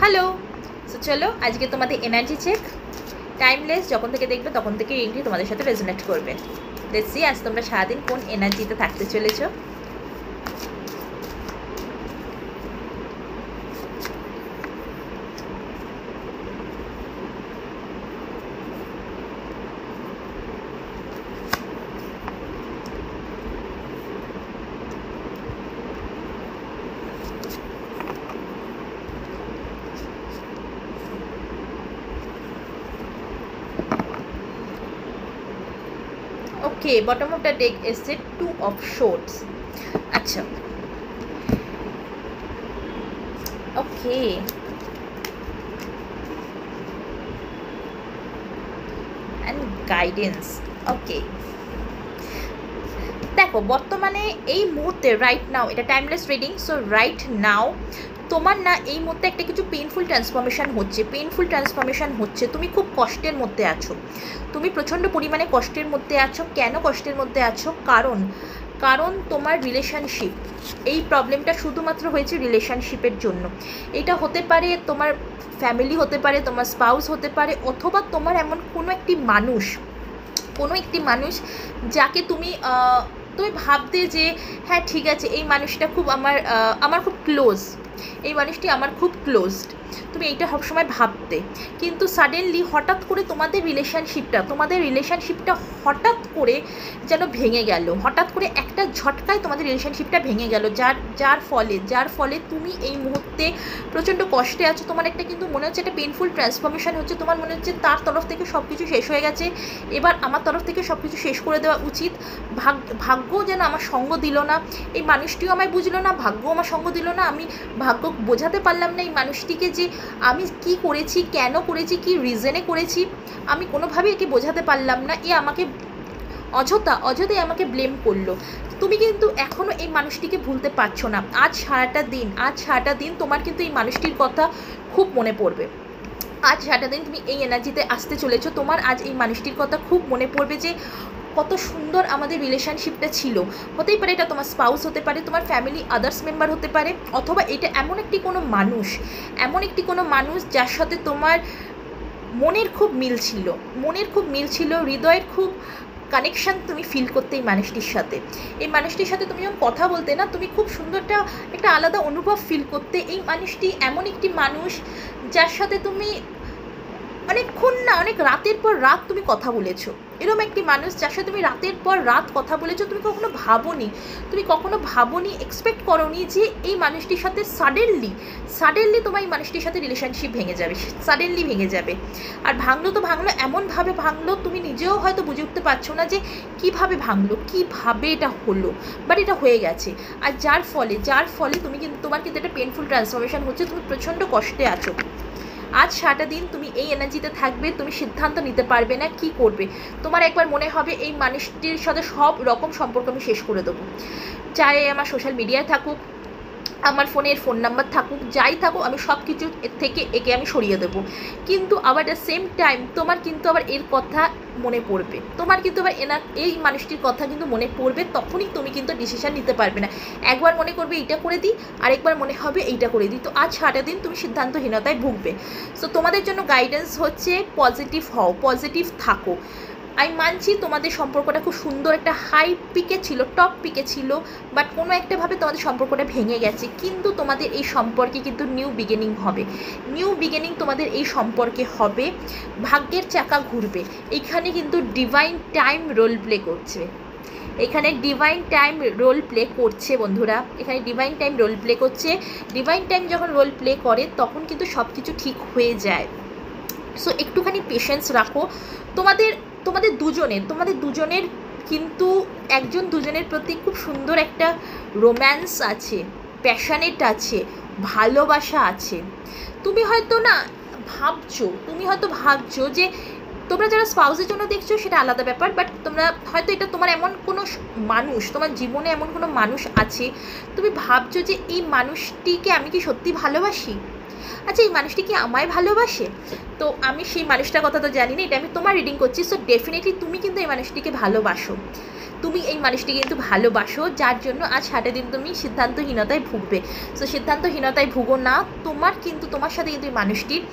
Hello. So চলো আজকে তোমাদের এনার্জি চেক, টাইমলেস। যখন থেকে দেখবে তখন থেকে রিংটি তোমাদের সাথে রেজোনেট করবে। দেখছি আজ তোমরা সারাদিন কোন এনার্জিতে থাকতে চলেছো। ওকে, বটম অফ দ্য ডেক এসছে 2 of Swords। আচ্ছা, ওকে, অ্যান্ড গাইডেন্স। ওকে, দেখো বর্তমানে এই মুহূর্তে রাইট নাও, এটা timeless reading. So right now তোমার না এই মুহূর্তে একটা কিছু পেইনফুল ট্রান্সফরমেশন হচ্ছে। তুমি খুব কষ্টের মধ্যে আছো, তুমি প্রচণ্ড পরিমাণে কষ্টের মধ্যে আছো। কেন কষ্টের মধ্যে আছো? কারণ তোমার রিলেশনশিপ, এই প্রবলেমটা শুধুমাত্র হয়েছে রিলেশনশিপের জন্য। এটা হতে পারে তোমার ফ্যামিলি, হতে পারে তোমার স্পাউস, হতে পারে অথবা তোমার এমন কোনো একটি মানুষ যাকে তুমি ভাবতে যে হ্যাঁ ঠিক আছে, এই মানুষটা খুব আমার খুব ক্লোজ, এই মানুষটি আমার খুব ক্লোজড, তুমি এইটা সবসময় ভাবতে। কিন্তু সাডেনলি হঠাৎ করে তোমাদের রিলেশনশিপটা হঠাৎ করে যেন ভেঙে গেল, হঠাৎ করে একটা ঝটকায় তোমাদের রিলেশনশিপটা ভেঙে গেল, যার ফলে তুমি এই মুহূর্তে প্রচণ্ড কষ্টে আছো। তোমার একটা কিন্তু মনে হচ্ছে একটা পেইনফুল ট্রান্সফরমেশন হচ্ছে। তোমার মনে হচ্ছে তার তরফ থেকে সব কিছু শেষ হয়ে গেছে, এবার আমার তরফ থেকে সব কিছু শেষ করে দেওয়া উচিত। ভাগ্য যেন আমার সঙ্গ দিল না, এই মানুষটিও আমায় বুঝলো না, ভাগ্য আমার সঙ্গ দিল না। আমি ভাগ্য বোঝাতে পারলাম না এই মানুষটিকে যে আমি কি করেছি, কেন করেছি, কি রিজনে করেছি, আমি কোনোভাবেই একে বোঝাতে পারলাম না। এ আমাকে অযথাই আমাকে ব্লেম করলো। তুমি কিন্তু এখনও এই মানুষটিকে ভুলতে পারছো না। আজ সারাটা দিন তোমার কিন্তু এই মানুষটির কথা খুব মনে পড়বে। আজ সারাটা দিন তুমি এই এনার্জিতে আসতে চলেছো, তোমার আজ এই মানুষটির কথা খুব মনে পড়বে যে কত সুন্দর আমাদের রিলেশনশিপটা ছিল। হতেই পারে এটা তোমার স্পাউস, হতে পারে তোমার ফ্যামিলি আদার্স মেম্বার হতে পারে, অথবা এটা এমন একটি কোনো মানুষ যার সাথে তোমার মনের খুব মিল ছিল, হৃদয়ের খুব কানেকশান তুমি ফিল করতে এই মানুষটির সাথে তুমি যখন কথা বলতে না, তুমি খুব সুন্দরটা একটা আলাদা অনুভব ফিল করতে। এই মানুষটি এমন একটি মানুষ যার সাথে তুমি অনেক রাতের পর রাত তুমি কথা বলেছো। এরকম একটি মানুষ যার সাথে তুমি রাতের পর রাত কথা বলেছো। তুমি কখনো ভাবোনি, এক্সপেক্ট করোনি যে এই মানুষটির সাথে সাডেনলি তোমার এই মানুষটির সাথে রিলেশনশিপ ভেঙে যাবে। আর ভাঙলো এমনভাবে ভাঙলো, তুমি নিজেও হয়তো বুঝে উঠতে পারছো না যে কীভাবে এটা হলো, বাট এটা হয়ে গেছে। আর যার ফলে তোমার কিন্তু একটা পেনফুল ট্রান্সফরমেশন হচ্ছে, তুমি প্রচণ্ড কষ্টে আছো। আজ সারাটা দিন তুমি এই এনার্জিতে থাকবে, তুমি সিদ্ধান্ত নিতে পারবে না কি করবে। তোমার একবার মনে হবে এই মানুষটির সাথে সব রকম সম্পর্ক আমি শেষ করে দেবো, চাই আমার সোশ্যাল মিডিয়ায় থাকুক, আমার ফোন নাম্বার থাকুক, যাই থাকুক, আমি সব কিছু এর থেকে একে আমি সরিয়ে দেবো। কিন্তু আবার দ্য সেম টাইম তোমার কিন্তু আবার এর কথা মনে পড়বে, এই মানুষটির কথা কিন্তু মনে পড়বে। তখনই তুমি কিন্তু ডিসিশান নিতে পারবে না। একবার মনে করবে এইটা করে দিই, আরেকবার মনে হবে এইটা করে দিই। তো আজ সারাটা দিন তুমি সিদ্ধান্তহীনতায় ভুগবে। সো তোমাদের জন্য গাইডেন্স হচ্ছে পজিটিভ হও, পজিটিভ থাকো। আমি মানছি তোমাদের সম্পর্কটা খুব সুন্দর একটা হাই পিকে ছিল, টপ পিকে ছিল, বাট কোনো একটাভাবে তোমাদের সম্পর্কটা ভেঙে গেছে। কিন্তু তোমাদের এই সম্পর্কে কিন্তু নিউ বিগিনিং তোমাদের এই সম্পর্কে হবে। ভাগ্যের চাকা ঘুরবে। এখানে কিন্তু ডিভাইন টাইম রোল প্লে করছে, বন্ধুরা। এখানে ডিভাইন টাইম রোল প্লে করছে। ডিভাইন টাইম যখন রোল প্লে করে তখন কিন্তু সব কিছু ঠিক হয়ে যায়। সো একটুখানি পেশেন্স রাখো। তোমাদের দুজনের কিন্তু একজন দুজনের প্রতি খুব সুন্দর একটা রোম্যান্স আছে, প্যাশনেট আছে, ভালোবাসা আছে। তুমি হয়তো ভাবছো যে তোমরা যারা স্পাউসের জন্য দেখছো সেটা আলাদা ব্যাপার, বাট তোমরা হয়তো এটা তোমার এমন কোনো মানুষ, তোমার জীবনে এমন কোনো মানুষ আছে, তুমি ভাবছো যে এই মানুষটিকে আমি কি সত্যি ভালোবাসি, আচ্ছা এই মানুষটি কি আমায় ভালোবাসে। তো আমি সেই মানুষটার কথা তো জানি না, এটা আমি তোমার রিডিং করছি। সো ডেফিনেটলি তুমি কিন্তু এই মানুষটিকে ভালোবাসো। তুমি এই মানুষটিকে কিন্তু ভালোবাসো, যার জন্য আজ সারাটা দিন তুমি সিদ্ধান্তহীনতায় ভুগবে। সো সিদ্ধান্তহীনতায় ভুগো না, তোমার কিন্তু তোমার সাথে কিন্তু এই মানুষটির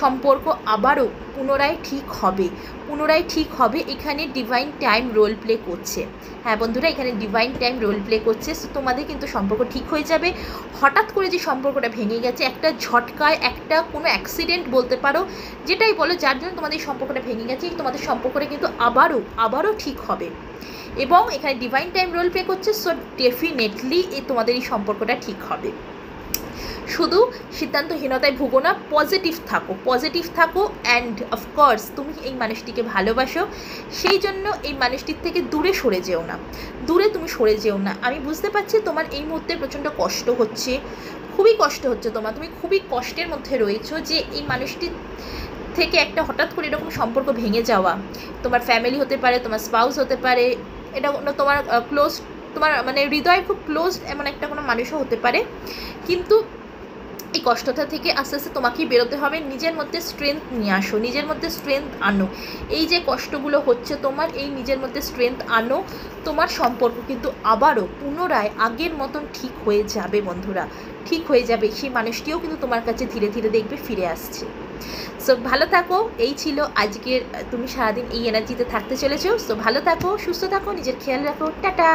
সম্পর্ক আবারও পুনরায় ঠিক হবে, পুনরায় ঠিক হবে। এখানে ডিভাইন টাইম রোল প্লে করছে। হ্যাঁ বন্ধুরা, এখানে ডিভাইন টাইম রোল প্লে করছে। সো তোমাদের কিন্তু সম্পর্ক ঠিক হয়ে যাবে। হঠাৎ করে যে সম্পর্কটা ভেঙে গেছে, একটা ঝটকায়, একটা কোনো অ্যাক্সিডেন্ট বলতে পারো, যেটাই বলো, যার জন্য তোমাদের এই সম্পর্কটা ভেঙে গেছে, তোমাদের সম্পর্কটা কিন্তু আবারও ঠিক হবে। এবং এখানে ডিভাইন টাইম রোল প্লে করছে। সো ডেফিনেটলি তোমাদের এই সম্পর্কটা ঠিক হবে। শুধু সিদ্ধান্তহীনতায় ভুগো না, পজিটিভ থাকো অ্যান্ড অফকোর্স তুমি এই মানুষটিকে ভালোবাসো, সেই জন্য এই মানুষটির থেকে দূরে তুমি সরে যেও না। আমি বুঝতে পারছি তোমার এই মুহূর্তে প্রচণ্ড কষ্ট হচ্ছে, খুবই কষ্ট হচ্ছে তোমার, তুমি খুবই কষ্টের মধ্যে রয়েছো যে এই মানুষটির থেকে একটা হঠাৎ করে এরকম সম্পর্ক ভেঙে যাওয়া। তোমার ফ্যামিলি হতে পারে, তোমার স্পাউস হতে পারে, এটা তোমার ক্লোজ, তোমার মানে হৃদয় খুব ক্লোজ এমন একটা কোনো মানুষও হতে পারে। কিন্তু এই কষ্টটা থেকে আস্তে আস্তে তোমাকেই বেরোতে হবে। নিজের মধ্যে স্ট্রেংথ নিয়ে আসো, নিজের মধ্যে স্ট্রেংথ আনো। এই যে কষ্টগুলো হচ্ছে তোমার, এই নিজের মধ্যে স্ট্রেংথ আনো। তোমার সম্পর্ক কিন্তু আবারও পুনরায় আগের মতন ঠিক হয়ে যাবে বন্ধুরা, ঠিক হয়ে যাবে। সেই মানুষটিও কিন্তু তোমার কাছে ধীরে ধীরে দেখবে ফিরে আসছে। সো ভালো থাকো। এই ছিল আজকের, তুমি সারাদিন এই এনার্জিতে থাকতে চলেছো। সো ভালো থাকো, সুস্থ থাকো, নিজের খেয়াল রাখো। টাটা।